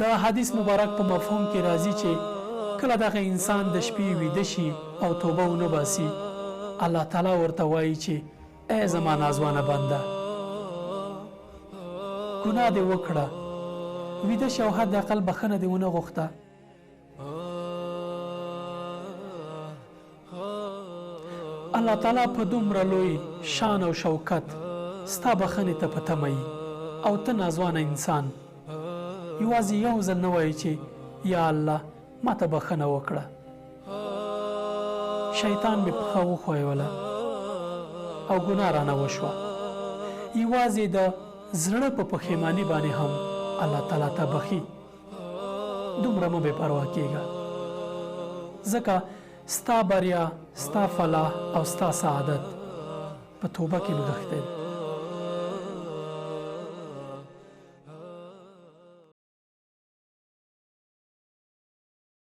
د حدیث مبارک په مفهوم کې راځي چې کله دغه انسان د شپې ویده شي او توبه ونه باسي، الله تعالی ورته وایي چې ای زما نازوانه بنده، ګناه دې وکړه، ویده شه او حد اقل بخښنه دې ونه غوښته. الله تعالی په دومره لوی شان او شوکت ستا بخښنې ته په تمه یي او ته نازوانه انسان یوازې یو ځل نه وایي چې یا الله ما ته بخښنه وکړه. شیطان مې پښه وښویوله او ګناه رانه وشوه. یوازې د زړه په پښیماني باندې هم الله تعالی ته بخي. دومره مه بې پروا کېږه، ځکه ستا بریا، ستا فلاح او ستا سعادت په توبه کې نغښتی دی.